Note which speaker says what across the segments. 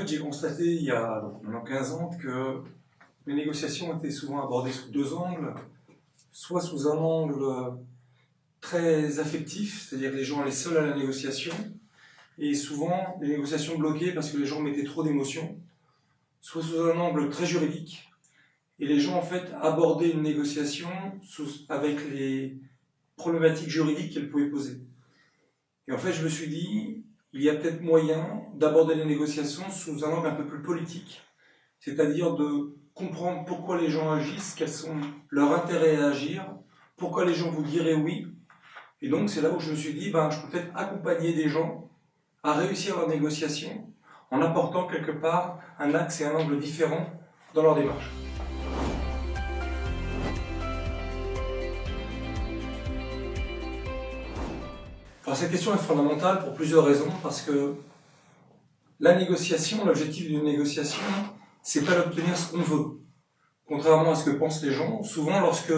Speaker 1: fait, j'ai constaté il y a maintenant 15 ans que les négociations étaient souvent abordées sous deux angles, soit sous un angle très affectif, c'est-à-dire que les gens allaient seuls à la négociation, et souvent les négociations bloquées parce que les gens mettaient trop d'émotions, soit sous un angle très juridique, et les gens en fait abordaient une négociation avec les problématiques juridiques qu'elle pouvait poser. Et en fait, je me suis dit, il y a peut-être moyen d'aborder les négociations sous un angle un peu plus politique, c'est-à-dire de comprendre pourquoi les gens agissent, quels sont leurs intérêts à agir, pourquoi les gens vous diraient oui. Et donc c'est là où je me suis dit, je peux peut-être accompagner des gens à réussir leur négociation en apportant quelque part un axe et un angle différent dans leur démarche. Alors cette question est fondamentale pour plusieurs raisons, parce que la négociation, l'objectif d'une négociation, c'est pas d'obtenir ce qu'on veut. Contrairement à ce que pensent les gens, souvent lorsque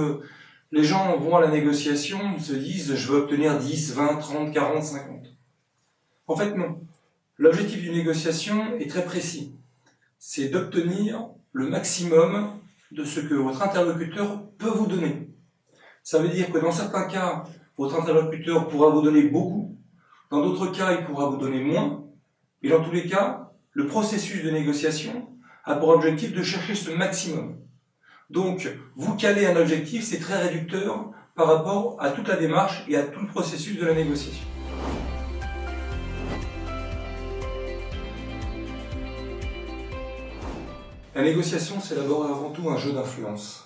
Speaker 1: les gens vont à la négociation, ils se disent « je veux obtenir 10, 20, 30, 40, 50 ». En fait, non. L'objectif d'une négociation est très précis. C'est d'obtenir le maximum de ce que votre interlocuteur peut vous donner. Ça veut dire que dans certains cas, votre interlocuteur pourra vous donner beaucoup, dans d'autres cas, il pourra vous donner moins, et dans tous les cas, le processus de négociation a pour objectif de chercher ce maximum. Donc, vous caler un objectif, c'est très réducteur par rapport à toute la démarche et à tout le processus de la négociation. La négociation, c'est d'abord et avant tout un jeu d'influence.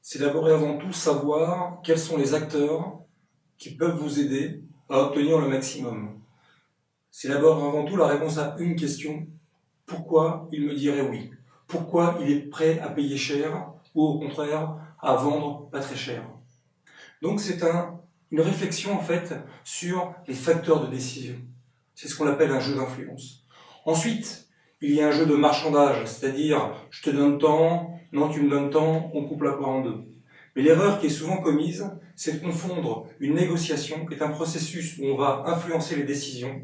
Speaker 1: C'est d'abord et avant tout savoir quels sont les acteurs qui peuvent vous aider à obtenir le maximum. C'est d'abord et avant tout la réponse à une question. Pourquoi il me dirait oui? Pourquoi il est prêt à payer cher ou au contraire à vendre pas très cher? Donc c'est une réflexion en fait sur les facteurs de décision. C'est ce qu'on appelle un jeu d'influence. Ensuite, il y a un jeu de marchandage, c'est-à-dire je te donne tant, non tu me donnes tant, on coupe la poire en deux. Mais l'erreur qui est souvent commise, c'est de confondre une négociation, qui est un processus où on va influencer les décisions,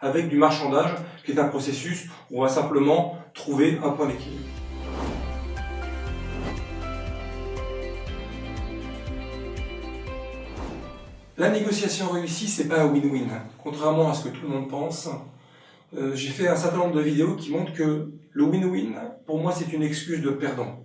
Speaker 1: avec du marchandage, qui est un processus où on va simplement trouver un point d'équilibre. La négociation réussie, c'est pas un win-win. Contrairement à ce que tout le monde pense, j'ai fait un certain nombre de vidéos qui montrent que le win-win, pour moi, c'est une excuse de perdant.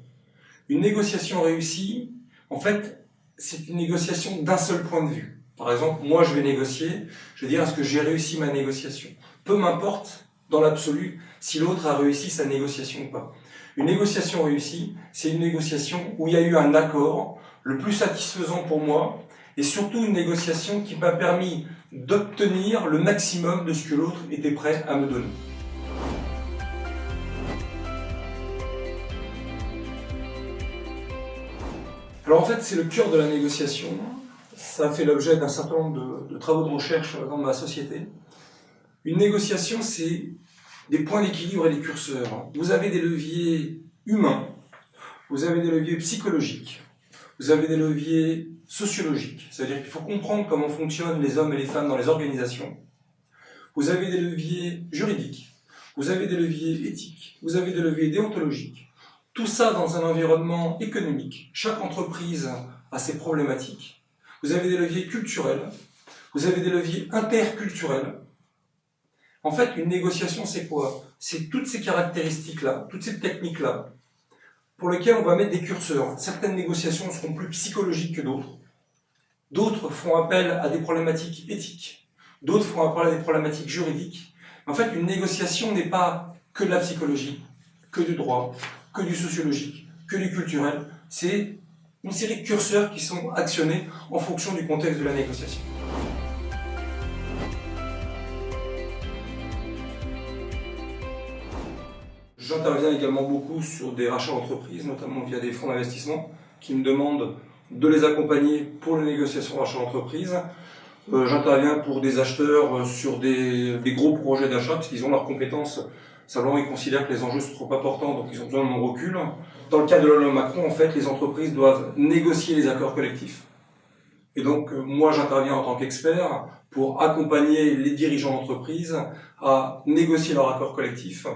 Speaker 1: Une négociation réussie, en fait, c'est une négociation d'un seul point de vue. Par exemple, moi je vais négocier, je vais dire est-ce que j'ai réussi ma négociation. Peu m'importe, dans l'absolu, si l'autre a réussi sa négociation ou pas. Une négociation réussie, c'est une négociation où il y a eu un accord, le plus satisfaisant pour moi, et surtout une négociation qui m'a permis d'obtenir le maximum de ce que l'autre était prêt à me donner. Alors en fait, c'est le cœur de la négociation. Ça a fait l'objet d'un certain nombre de travaux de recherche dans ma société. Une négociation, c'est des points d'équilibre et des curseurs. Vous avez des leviers humains, vous avez des leviers psychologiques, vous avez des leviers sociologiques, c'est-à-dire qu'il faut comprendre comment fonctionnent les hommes et les femmes dans les organisations. Vous avez des leviers juridiques, vous avez des leviers éthiques, vous avez des leviers déontologiques. Tout ça dans un environnement économique. Chaque entreprise a ses problématiques. Vous avez des leviers culturels, vous avez des leviers interculturels. En fait, une négociation, c'est quoi? C'est toutes ces caractéristiques-là, toutes ces techniques-là, pour lesquelles on va mettre des curseurs. Certaines négociations seront plus psychologiques que d'autres. D'autres font appel à des problématiques éthiques. D'autres font appel à des problématiques juridiques. En fait, une négociation n'est pas que de la psychologie, que du droit, que du sociologique, que du culturel. C'est une série de curseurs qui sont actionnés en fonction du contexte de la négociation. J'interviens également beaucoup sur des rachats d'entreprises, notamment via des fonds d'investissement qui me demandent de les accompagner pour les négociations de rachat d'entreprise. J'interviens pour des acheteurs sur des gros projets d'achat, parce qu'ils ont leurs compétences. Simplement, ils considèrent que les enjeux sont trop importants, donc ils ont besoin de mon recul. Dans le cas de la loi Macron, en fait, les entreprises doivent négocier les accords collectifs. Et donc, moi, j'interviens en tant qu'expert pour accompagner les dirigeants d'entreprise à négocier leur accord collectif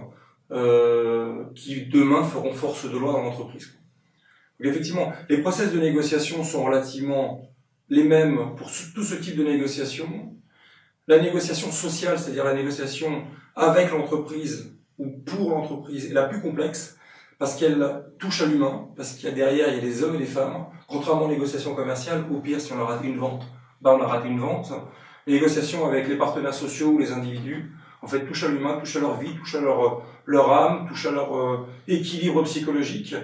Speaker 1: qui, demain, feront force de loi dans l'entreprise. Donc, effectivement, les process de négociation sont relativement les mêmes pour tout ce type de négociation. La négociation sociale, c'est-à-dire la négociation avec l'entreprise ou pour l'entreprise, est la plus complexe parce qu'elle touche à l'humain, parce qu'il y a derrière, il y a des hommes et des femmes. Contrairement aux négociations commerciales, au pire, si on a raté une vente, on a raté une vente. Les négociations avec les partenaires sociaux ou les individus, en fait, touchent à l'humain, touchent à leur vie, touchent à leur âme, touchent à leur équilibre psychologique.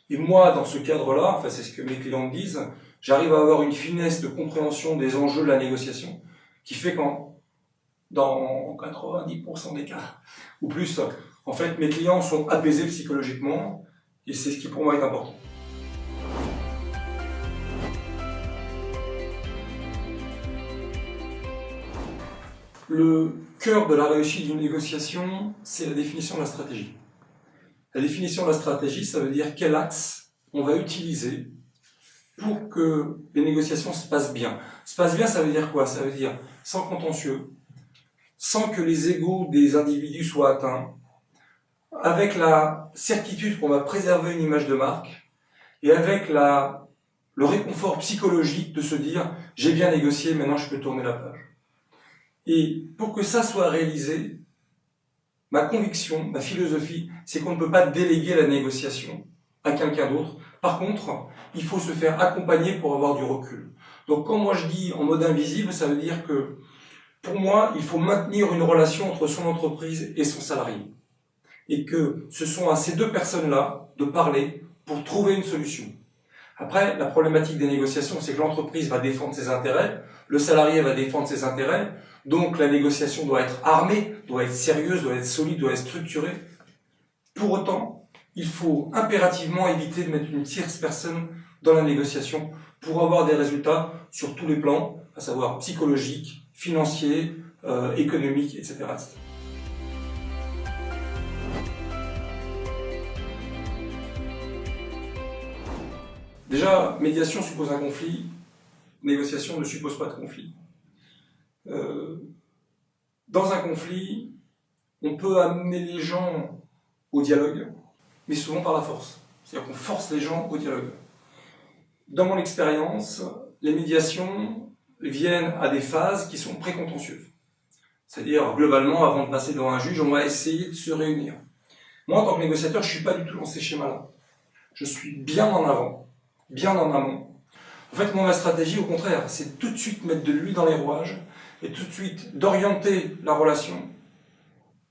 Speaker 1: Et moi, dans ce cadre-là, enfin, c'est ce que mes clients me disent, j'arrive à avoir une finesse de compréhension des enjeux de la négociation qui fait qu'en dans 90% des cas, ou plus, en fait, mes clients sont apaisés psychologiquement, et c'est ce qui pour moi est important. Le cœur de la réussite d'une négociation, c'est la définition de la stratégie. La définition de la stratégie, ça veut dire quel axe on va utiliser pour que les négociations se passent bien. Se passent bien, ça veut dire quoi? Ça veut dire sans contentieux, sans que les égos des individus soient atteints, avec la certitude qu'on va préserver une image de marque, et avec le réconfort psychologique de se dire « j'ai bien négocié, maintenant je peux tourner la page ». Et pour que ça soit réalisé, ma conviction, ma philosophie, c'est qu'on ne peut pas déléguer la négociation à quelqu'un d'autre. Par contre, il faut se faire accompagner pour avoir du recul. Donc quand moi je dis en mode invisible, ça veut dire que pour moi, il faut maintenir une relation entre son entreprise et son salarié. Et que ce sont à ces deux personnes-là de parler pour trouver une solution. Après, la problématique des négociations, c'est que l'entreprise va défendre ses intérêts, le salarié va défendre ses intérêts, donc la négociation doit être armée, doit être sérieuse, doit être solide, doit être structurée. Pour autant, il faut impérativement éviter de mettre une tierce personne dans la négociation pour avoir des résultats sur tous les plans, à savoir psychologique, financier, économique, etc. Déjà, médiation suppose un conflit, négociation ne suppose pas de conflit. Dans un conflit, on peut amener les gens au dialogue, mais souvent par la force. C'est-à-dire qu'on force les gens au dialogue. Dans mon expérience, les médiations viennent à des phases qui sont précontentieuses. C'est-à-dire, globalement, avant de passer devant un juge, on va essayer de se réunir. Moi, en tant que négociateur, je ne suis pas du tout dans ces schémas-là. Je suis bien en avant, bien en amont. En fait, moi, ma stratégie, au contraire, c'est tout de suite mettre de l'huile dans les rouages et tout de suite d'orienter la relation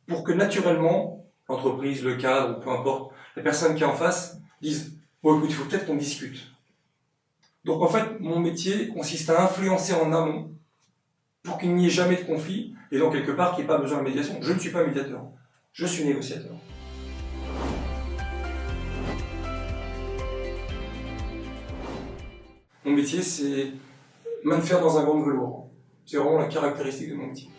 Speaker 1: pour que, naturellement, l'entreprise, le cadre, ou peu importe, la personne qui est en face, dise « Bon, écoute, il faut peut-être qu'on discute ». Donc, en fait, mon métier consiste à influencer en amont pour qu'il n'y ait jamais de conflit et donc, quelque part, qu'il n'y ait pas besoin de médiation. Je ne suis pas médiateur, je suis négociateur. Mon métier, c'est main de fer dans un grand velours. C'est vraiment la caractéristique de mon métier.